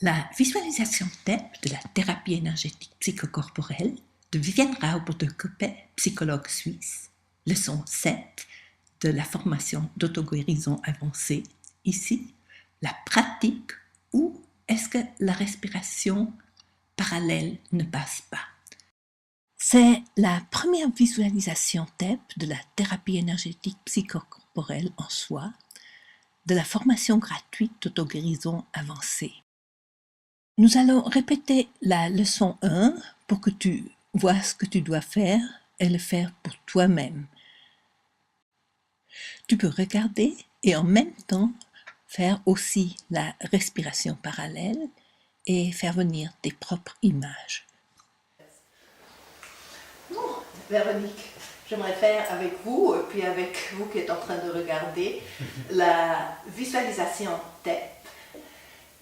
La visualisation TEP de la thérapie énergétique psychocorporelle de Viviane Rauber de Coppet, psychologue suisse, leçon 7 de la formation d'auto-guérison avancée. Ici, la pratique où est-ce que la respiration parallèle ne passe pas. C'est la première visualisation TEP de la thérapie énergétique psychocorporelle en soi, de la formation gratuite d'auto-guérison avancée. Nous allons répéter la leçon 1 pour que tu vois ce que tu dois faire et le faire pour toi-même. Tu peux regarder et en même temps faire aussi la respiration parallèle et faire venir tes propres images. Bon, Véronique, j'aimerais faire avec vous, et puis avec vous qui êtes en train de regarder, la visualisation TEP.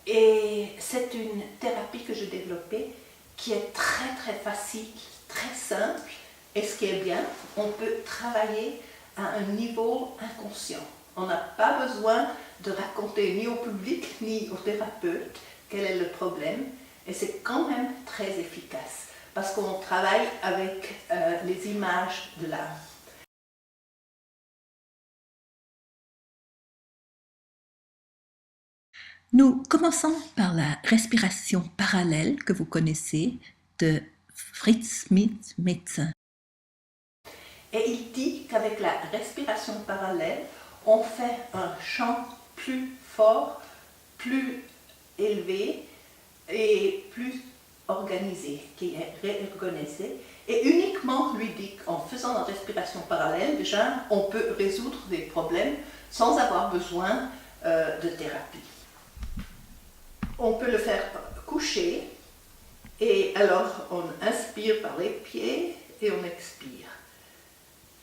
Et c'est une thérapie que j'ai développée qui est très très facile, très simple. Et ce qui est bien, on peut travailler à un niveau inconscient. On n'a pas besoin de raconter ni au public ni au thérapeute quel est le problème. Et c'est quand même très efficace parce qu'on travaille avec les images de l'âme. Nous commençons par la respiration parallèle que vous connaissez de Fritz Schmidt, médecin. Et il dit qu'avec la respiration parallèle, on fait un chant plus fort, plus élevé et plus organisé, qui est réorganisé. Et uniquement, lui dit qu'en faisant la respiration parallèle, déjà, on peut résoudre des problèmes sans avoir besoin de thérapie. On peut le faire coucher, et alors on inspire par les pieds et on expire.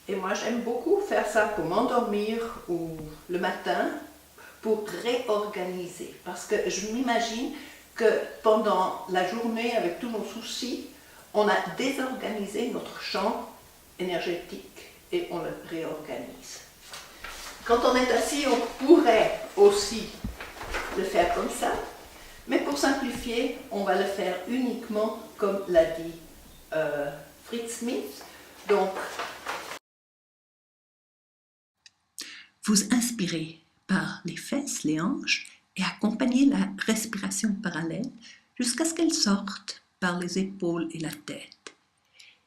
Et moi, j'aime beaucoup faire ça pour m'endormir ou le matin, pour réorganiser. Parce que je m'imagine que pendant la journée, avec tous nos soucis, on a désorganisé notre champ énergétique et on le réorganise. Quand on est assis, on pourrait aussi le faire comme ça, mais pour simplifier, on va le faire uniquement comme l'a dit Fritz Schmidt. Donc, vous inspirez par les fesses, les hanches et accompagnez la respiration parallèle jusqu'à ce qu'elle sorte par les épaules et la tête.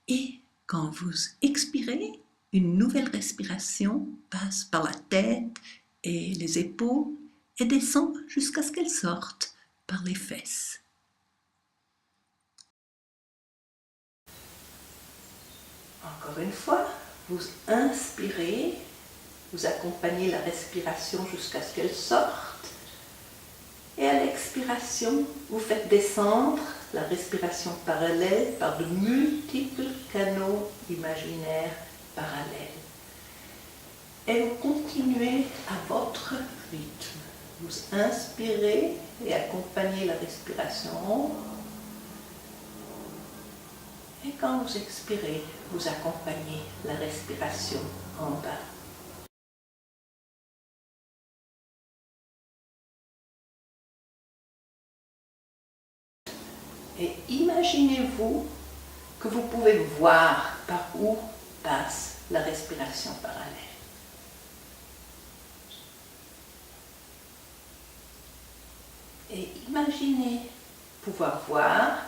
Et quand vous expirez, une nouvelle respiration passe par la tête et les épaules et descend jusqu'à ce qu'elle sorte par les fesses. Encore une fois, vous inspirez, vous accompagnez la respiration jusqu'à ce qu'elle sorte. Et à l'expiration, vous faites descendre la respiration parallèle par de multiples canaux imaginaires parallèles. Et vous continuez à votre rythme. Vous inspirez et accompagnez la respiration. Et quand vous expirez, vous accompagnez la respiration en bas. Et imaginez-vous que vous pouvez voir par où passe la respiration parallèle. Et imaginez pouvoir voir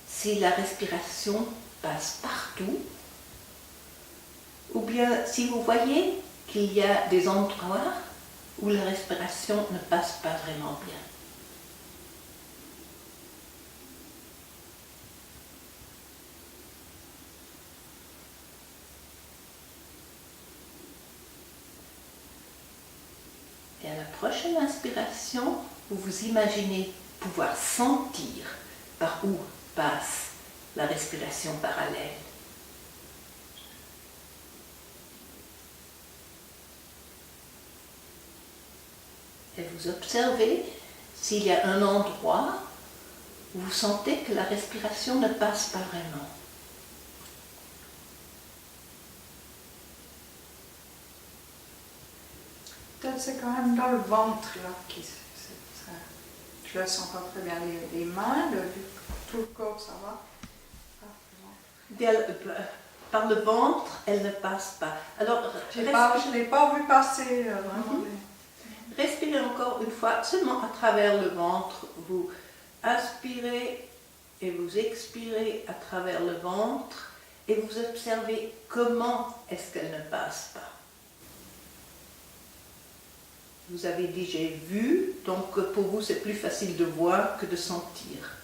si la respiration passe partout, ou bien si vous voyez qu'il y a des endroits où la respiration ne passe pas vraiment bien. Et à la prochaine inspiration, vous vous imaginez pouvoir sentir par où passe la respiration parallèle. Et vous observez s'il y a un endroit où vous sentez que la respiration ne passe pas vraiment. C'est quand même dans le ventre là qui ça. je ne sens pas très bien les mains, tout le corps, ça va. Par le ventre, elle ne passe pas. Alors, je ne l'ai pas vu passer vraiment. Respirez encore une fois, seulement à travers le ventre. Vous inspirez et vous expirez à travers le ventre et vous observez comment est-ce qu'elle ne passe pas. Vous avez dit j'ai vu, donc pour vous c'est plus facile de voir que de sentir.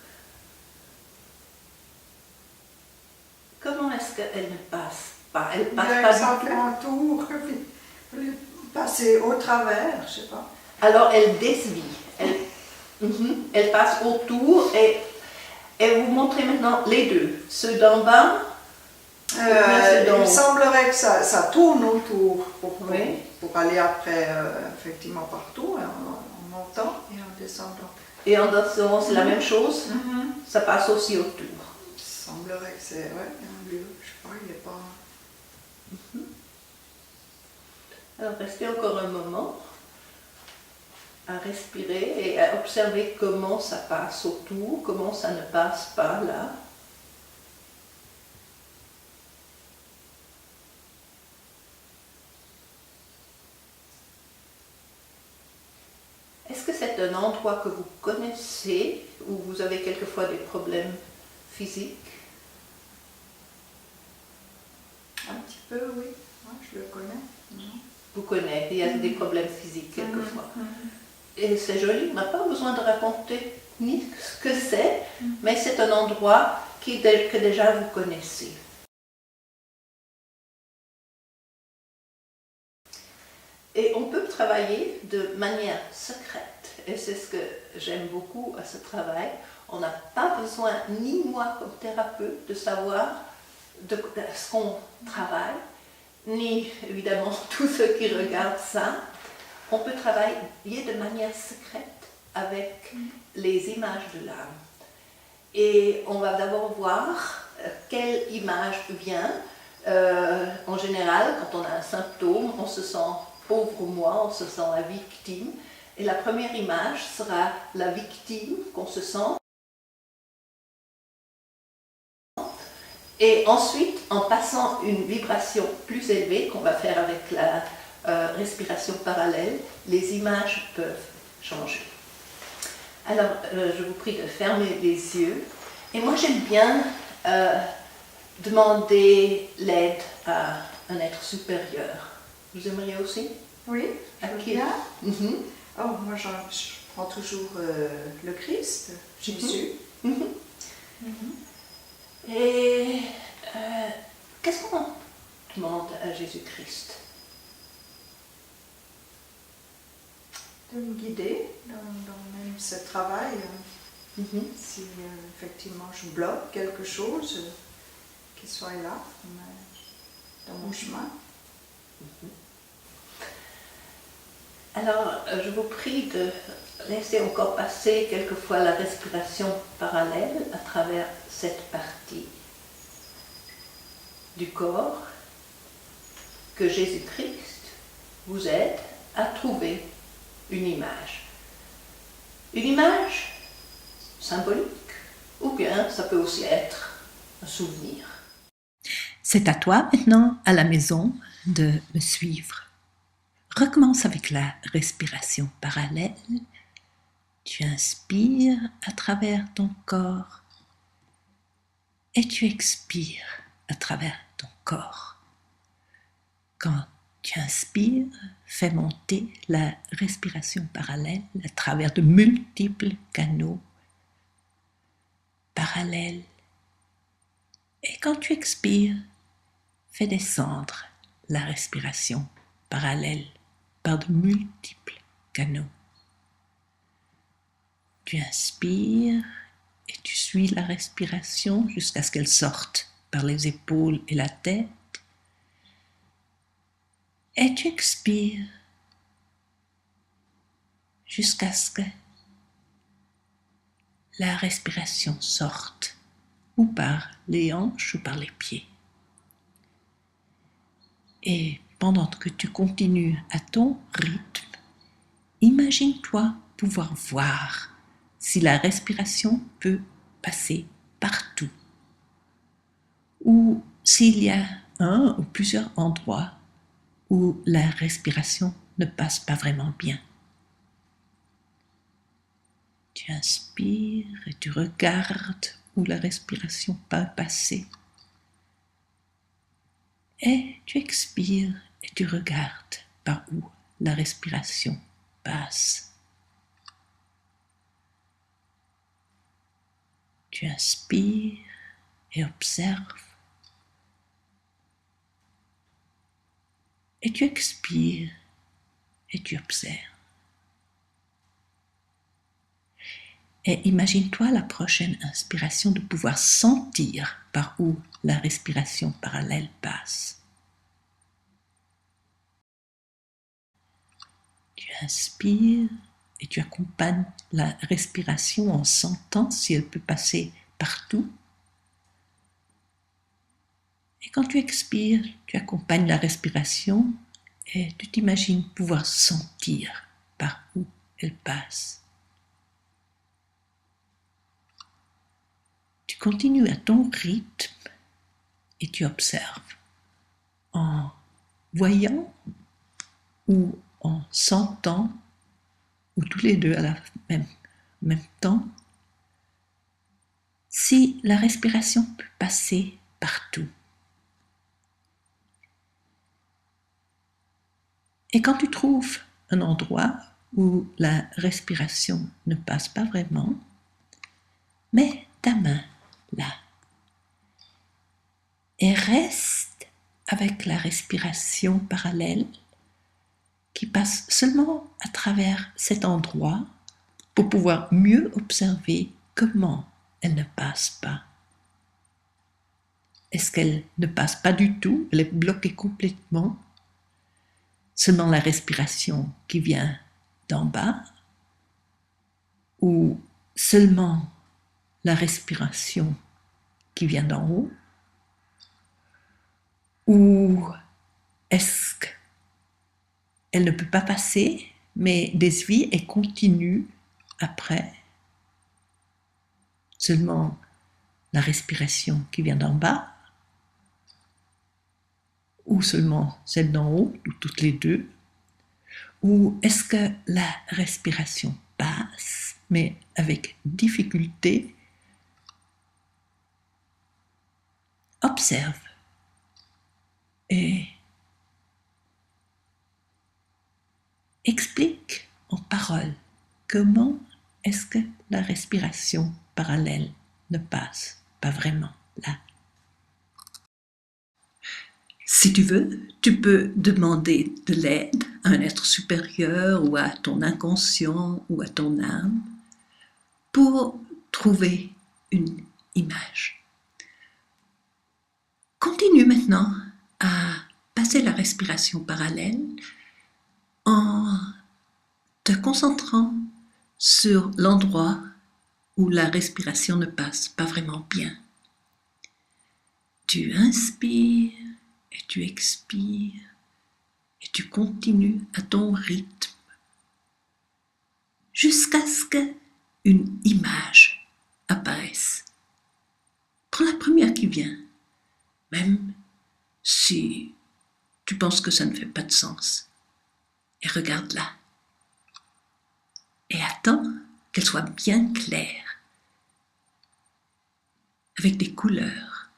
Comment est-ce qu'elle ne passe pas? Elle passe pas ça du fait tout. un tour, puis passer au travers, je sais pas. Alors elle dévie, elle passe autour et vous montrez maintenant les deux, ceux d'en bas. Il semblerait que ça tourne autour pour aller après effectivement partout, en montant et en descendant. Et en descendant, c'est la même chose, ça passe aussi autour. Il semblerait que c'est un lieu, je sais pas, il n'est pas... Alors restez encore un moment à respirer et à observer comment ça passe autour, comment ça ne passe pas là. Est-ce que c'est un endroit que vous connaissez, où vous avez quelquefois des problèmes physiques? Un petit peu, oui. Ouais, je le connais. Vous connaissez, il y a des problèmes physiques quelquefois. Et c'est joli, on n'a pas besoin de raconter ni ce que c'est, mais c'est un endroit que déjà vous connaissez. Et on peut travailler de manière secrète, et c'est ce que j'aime beaucoup à ce travail. On n'a pas besoin, ni moi comme thérapeute, de savoir de ce qu'on travaille, ni évidemment tous ceux qui regardent ça. On peut travailler de manière secrète avec les images de l'âme. Et on va d'abord voir quelle image vient. En général, quand on a un symptôme, on se sent pauvre moi, on se sent la victime. Et la première image sera la victime qu'on se sent. Et ensuite, en passant une vibration plus élevée, qu'on va faire avec la respiration parallèle, les images peuvent changer. Alors, je vous prie de fermer les yeux. Et moi, j'aime bien demander l'aide à un être supérieur. Vous aimeriez aussi? Oui, À je veux qui? bien. Oh, moi, je prends toujours le Christ, Jésus. Et qu'est-ce qu'on demande à Jésus-Christ? De me guider dans même ce travail. Si effectivement je bloque quelque chose, qu'il soit là, dans mon chemin. Alors, je vous prie de laisser encore passer quelquefois la respiration parallèle à travers cette partie du corps que Jésus-Christ vous aide à trouver une image. Une image symbolique, ou bien ça peut aussi être un souvenir. C'est à toi maintenant, à la maison, de me suivre. Recommence avec la respiration parallèle. Tu inspires à travers ton corps et tu expires à travers ton corps. Quand tu inspires, fais monter la respiration parallèle à travers de multiples canaux parallèles. Et quand tu expires, fais descendre la respiration parallèle par de multiples canaux. Tu inspires et tu suis la respiration jusqu'à ce qu'elle sorte par les épaules et la tête. Et tu expires jusqu'à ce que la respiration sorte, ou par les hanches ou par les pieds. Et pendant que tu continues à ton rythme, imagine-toi pouvoir voir si la respiration peut passer partout, ou s'il y a un ou plusieurs endroits où la respiration ne passe pas vraiment bien. Tu inspires et tu regardes où la respiration peut passer. Et tu expires et tu regardes par où la respiration passe. Tu inspires et observes. Et tu expires et tu observes. Et imagine-toi la prochaine inspiration de pouvoir sentir par où la respiration parallèle passe. Tu inspires et tu accompagnes la respiration en sentant si elle peut passer partout. Et quand tu expires, tu accompagnes la respiration et tu t'imagines pouvoir sentir par où elle passe. Tu continues à ton rythme et tu observes en voyant ou en sentant, ou tous les deux à la même temps, si la respiration peut passer partout. Et quand tu trouves un endroit où la respiration ne passe pas vraiment, mets ta main là et reste avec la respiration parallèle qui passe seulement à travers cet endroit pour pouvoir mieux observer comment elle ne passe pas. Est-ce qu'elle ne passe pas du tout? Elle est bloquée complètement? Seulement la respiration qui vient d'en bas? Ou seulement la respiration qui vient d'en haut? Ou est-ce qu'elle ne peut pas passer, mais dévie et continue après? Seulement la respiration qui vient d'en bas? Ou seulement celle d'en haut, ou toutes les deux? Ou est-ce que la respiration passe, mais avec difficulté? Observe et explique en paroles comment est-ce que la respiration parallèle ne passe pas vraiment là. Si tu veux, tu peux demander de l'aide à un être supérieur ou à ton inconscient ou à ton âme pour trouver une image. Continue maintenant à passer la respiration parallèle en te concentrant sur l'endroit où la respiration ne passe pas vraiment bien. Tu inspires et tu expires et tu continues à ton rythme jusqu'à ce qu'une image apparaisse. Prends la première qui vient, même si tu penses que ça ne fait pas de sens, et regarde-la. Et attends qu'elle soit bien claire, avec des couleurs.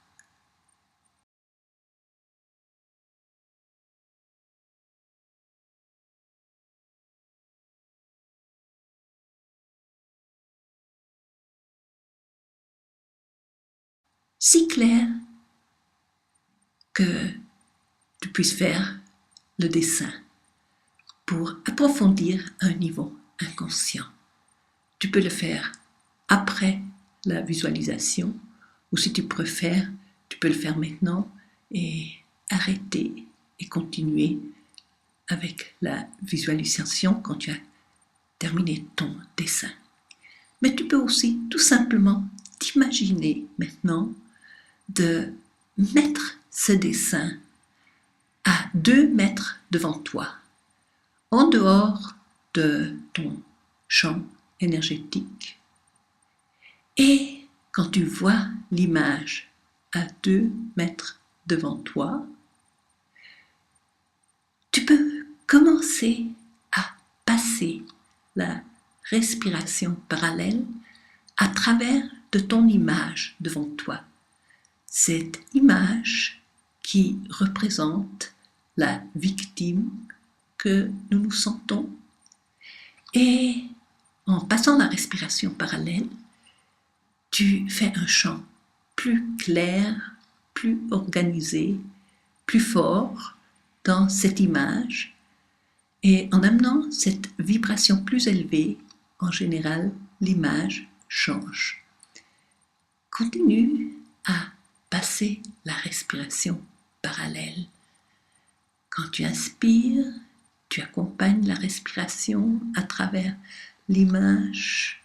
Si clair que tu puisses faire le dessin pour approfondir un niveau inconscient. Tu peux le faire après la visualisation ou si tu préfères, tu peux le faire maintenant et arrêter et continuer avec la visualisation quand tu as terminé ton dessin. Mais tu peux aussi tout simplement t'imaginer maintenant de mettre ce dessin à 2 mètres devant toi, en dehors de ton champ énergétique Et quand tu vois l'image à 2 mètres devant toi, tu peux commencer à passer la respiration parallèle à travers de ton image devant toi. Cette image qui représente la victime que nous nous sentons. Et en passant la respiration parallèle, tu fais un chant plus clair, plus organisé, plus fort dans cette image. Et en amenant cette vibration plus élevée, en général, l'image change. Continue à passer la respiration parallèle. Quand tu inspires, tu accompagnes la respiration à travers l'image.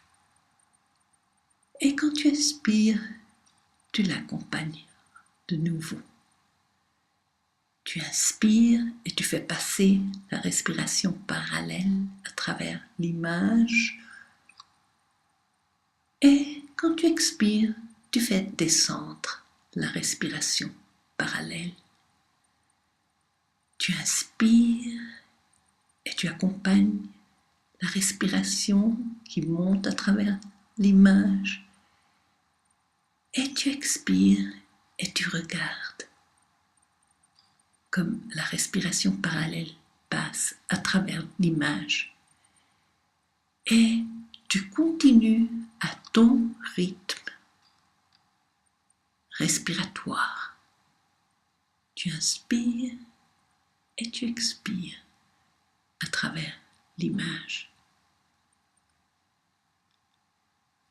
Et quand tu expires, tu l'accompagnes de nouveau. Tu inspires et tu fais passer la respiration parallèle à travers l'image. Et quand tu expires, tu fais descendre la respiration parallèle. Tu inspires et tu accompagnes la respiration qui monte à travers l'image. Et tu expires et tu regardes comme la respiration parallèle passe à travers l'image. Et tu continues à ton rythme respiratoire. Tu inspires et tu expires à travers l'image.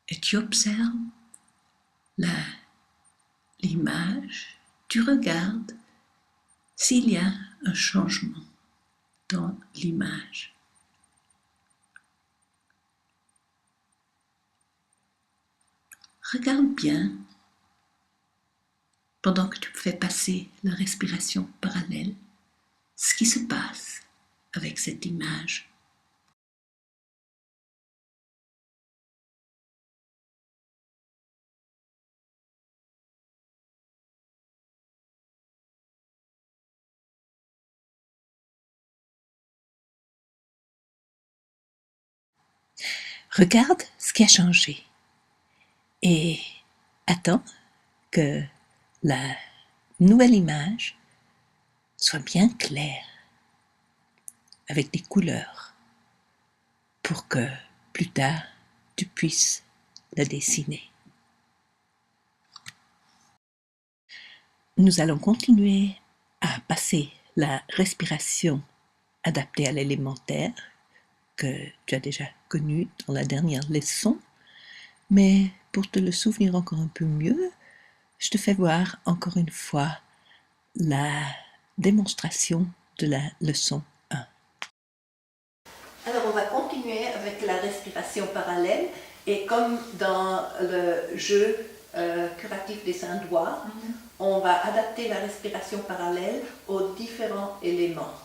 Et tu observes l'image, tu regardes s'il y a un changement dans l'image. Regarde bien pendant que tu fais passer la respiration parallèle ce qui se passe avec cette image. Regarde ce qui a changé et attends que la nouvelle image soit bien claire avec des couleurs pour que plus tard tu puisses la dessiner. Nous allons continuer à passer la respiration adaptée à l'élémentaire que tu as déjà connu dans la dernière leçon, mais pour te le souvenir encore un peu mieux, je te fais voir encore une fois la démonstration de la leçon 1. Alors on va continuer avec la respiration parallèle et comme dans le jeu curatif des 5 doigts, on va adapter la respiration parallèle aux différents éléments.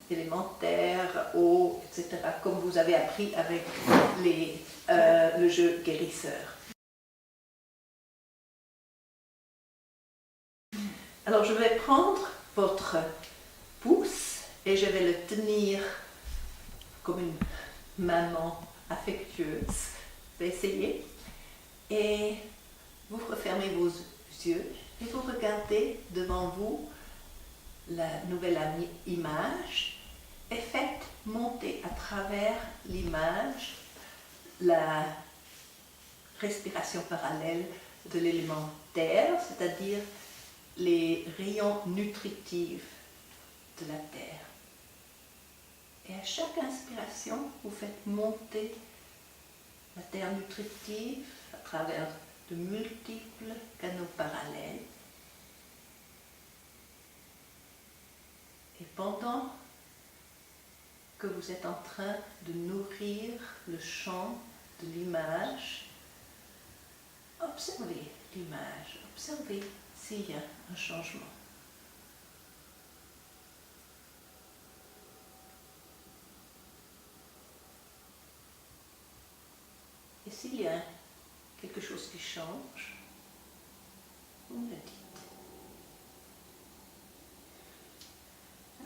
Élémentaire, eau, etc., comme vous avez appris avec le jeu guérisseur. Alors je vais prendre votre pouce et je vais le tenir comme une maman affectueuse. Je vais essayer. Et vous refermez vos yeux et vous regardez devant vous la nouvelle image et faites monter à travers l'image la respiration parallèle de l'élément terre, c'est-à-dire les rayons nutritifs de la terre. Et à chaque inspiration, vous faites monter la terre nutritive à travers de multiples canaux parallèles. Et pendant que vous êtes en train de nourrir le champ de l'image, observez l'image, observez s'il y a un changement. Et s'il y a quelque chose qui change, vous me le dites.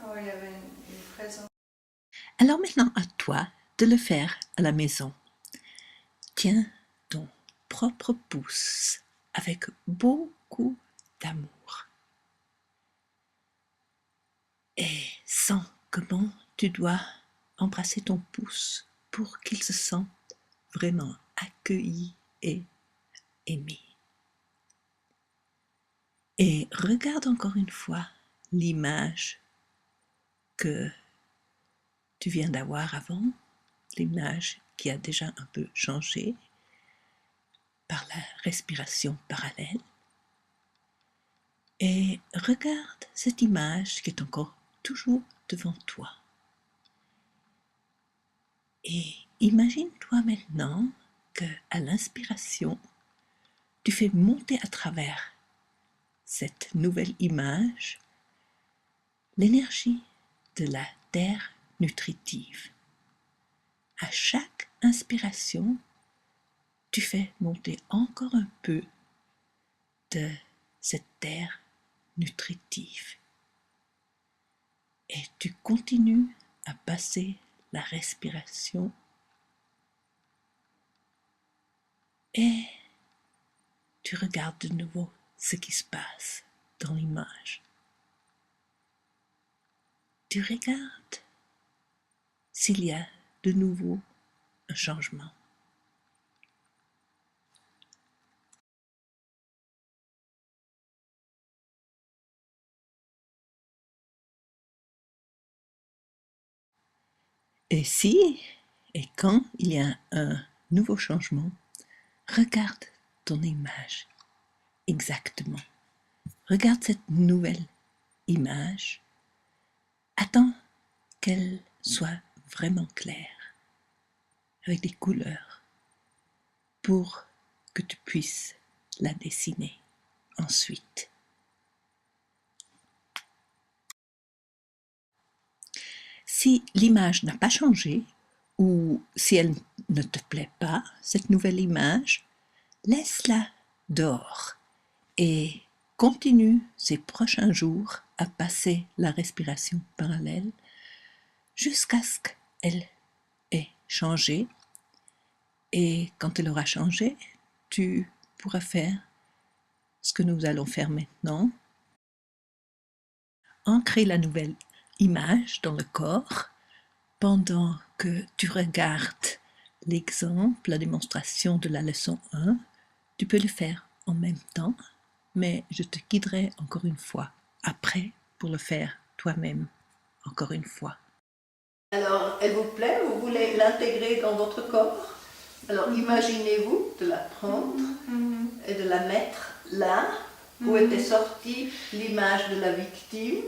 Alors, il y avait une présence. Alors maintenant à toi de le faire à la maison. Tiens ton propre pouce avec beaucoup d'amour. Et sens comment tu dois embrasser ton pouce pour qu'il se sente vraiment accueilli et aimé. Et regarde encore une fois l'image que tu viens d'avoir avant, l'image qui a déjà un peu changé par la respiration parallèle. Et regarde cette image qui est encore toujours devant toi. Et imagine-toi maintenant qu'à l'inspiration, tu fais monter à travers cette nouvelle image l'énergie de la terre nutritive. À chaque inspiration, tu fais monter encore un peu de cette terre nutritive. Et tu continues à passer la respiration et tu regardes de nouveau ce qui se passe dans l'image. Tu regardes s'il y a de nouveau un changement. Et si et quand il y a un nouveau changement, regarde ton image exactement. Regarde cette nouvelle image. Attends qu'elle soit vraiment claire, avec des couleurs, pour que tu puisses la dessiner ensuite. Si l'image n'a pas changé, ou si elle ne te plaît pas, cette nouvelle image, laisse-la dehors et continue ces prochains jours à passer la respiration parallèle jusqu'à ce qu'elle ait changé. Et quand elle aura changé, tu pourras faire ce que nous allons faire maintenant. Ancrer la nouvelle image dans le corps pendant que tu regardes l'exemple, la démonstration de la leçon 1. Tu peux le faire en même temps, mais je te guiderai encore une fois après pour le faire toi-même encore une fois. Alors, elle vous plaît? Vous voulez l'intégrer dans votre corps? Alors, imaginez-vous de la prendre et de la mettre là où était sortie l'image de la victime.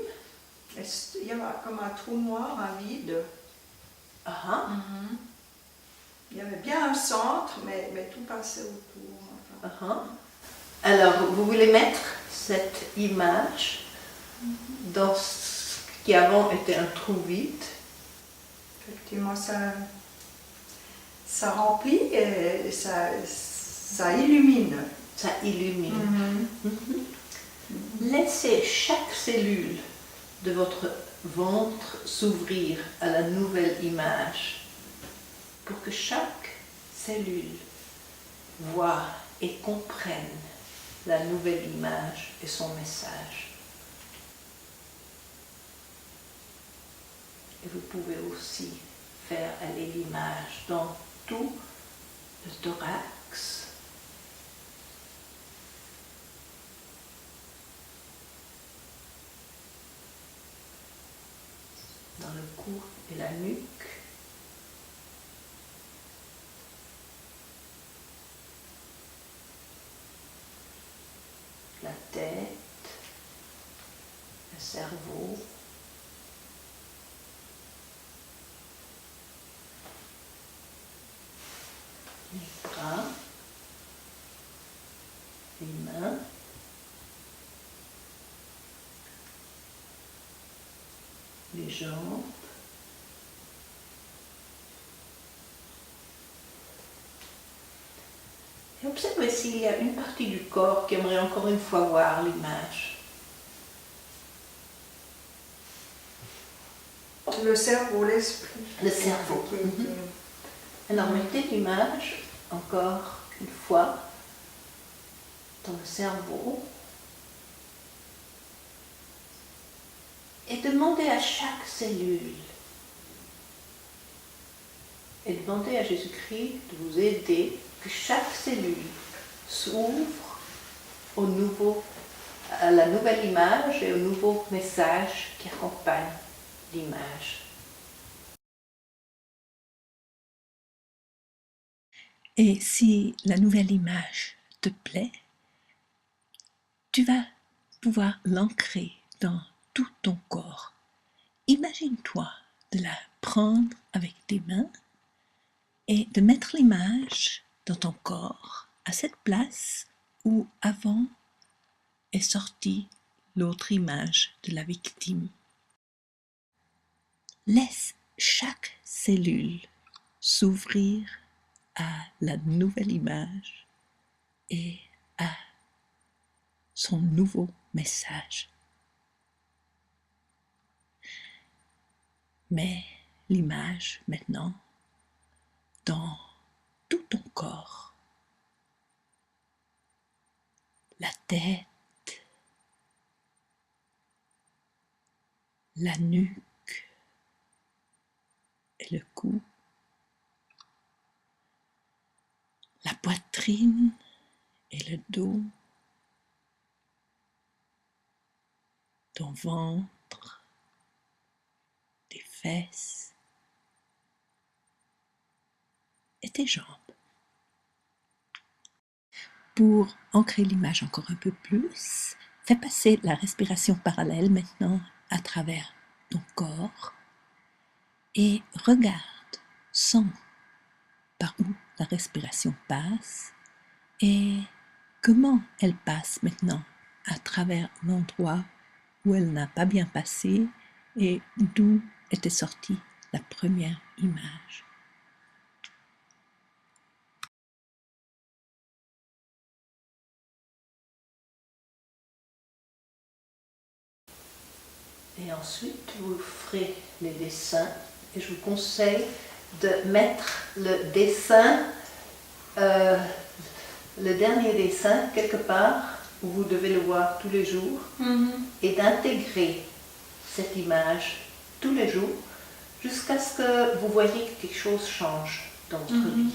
Il y avait comme un trou noir, un vide. Il y avait bien un centre, mais tout passait autour. Enfin. Alors, vous voulez mettre cette image dans ce qui avant était un trou vide. Effectivement, ça remplit et ça illumine. Ça illumine. Laissez chaque cellule de votre ventre s'ouvrir à la nouvelle image pour que chaque cellule voit et comprenne la nouvelle image et son message. Et vous pouvez aussi faire aller l'image dans tout le thorax, dans le cou et la nuque, la tête, le cerveau, les bras, les mains, les jambes, Observez s'il y a une partie du corps qui aimerait encore une fois voir l'image. Le cerveau, l'esprit. Le cerveau. Alors mettez l'image encore une fois dans le cerveau et demandez à chaque cellule et demandez à Jésus-Christ de vous aider, que chaque cellule s'ouvre à la nouvelle image et au nouveau message qui accompagne l'image. Et si la nouvelle image te plaît, tu vas pouvoir l'ancrer dans tout ton corps. Imagine-toi de la prendre avec tes mains et de mettre l'image dans ton corps à cette place où avant est sortie l'autre image de la victime. Laisse chaque cellule s'ouvrir à la nouvelle image et à son nouveau message. Mets l'image maintenant dans tout ton corps. La tête, la nuque et le cou, la poitrine et le dos, ton ventre, tes fesses et tes jambes. Pour ancrer l'image encore un peu plus, fais passer la respiration parallèle maintenant à travers ton corps et regarde, sens par où la respiration passe et comment elle passe maintenant à travers l'endroit où elle n'a pas bien passé et d'où était sortie la première image. Et ensuite, vous ferez les dessins et je vous conseille de mettre le dessin, le dernier dessin quelque part où vous devez le voir tous les jours et d'intégrer cette image tous les jours jusqu'à ce que vous voyez que quelque chose change dans votre vie.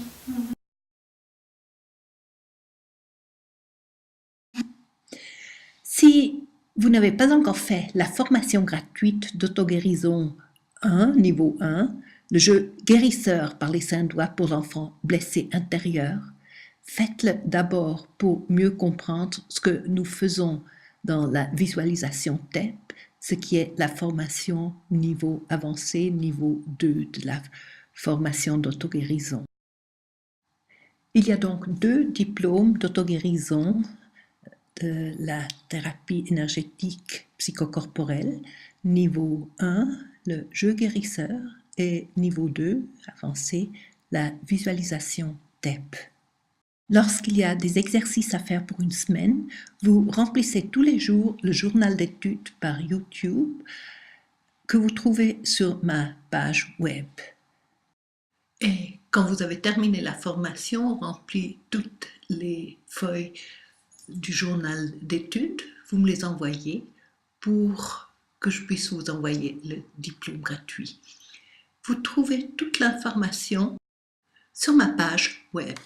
Si vous n'avez pas encore fait la formation gratuite d'auto-guérison 1, niveau 1, le jeu guérisseur par les saints doigts pour l'enfant blessé intérieur, faites-le d'abord pour mieux comprendre ce que nous faisons dans la visualisation TEP, ce qui est la formation niveau avancé, niveau 2 de la formation d'auto-guérison. Il y a donc 2 diplômes d'auto-guérison de la thérapie énergétique psychocorporelle, niveau 1, le jeu guérisseur, et niveau 2, avancé, la visualisation TEP. Lorsqu'il y a des exercices à faire pour une semaine, vous remplissez tous les jours le journal d'études par YouTube que vous trouvez sur ma page web. Et quand vous avez terminé la formation, rempli toutes les feuilles du journal d'études, vous me les envoyez pour que je puisse vous envoyer le diplôme gratuit. Vous trouvez toute l'information sur ma page web.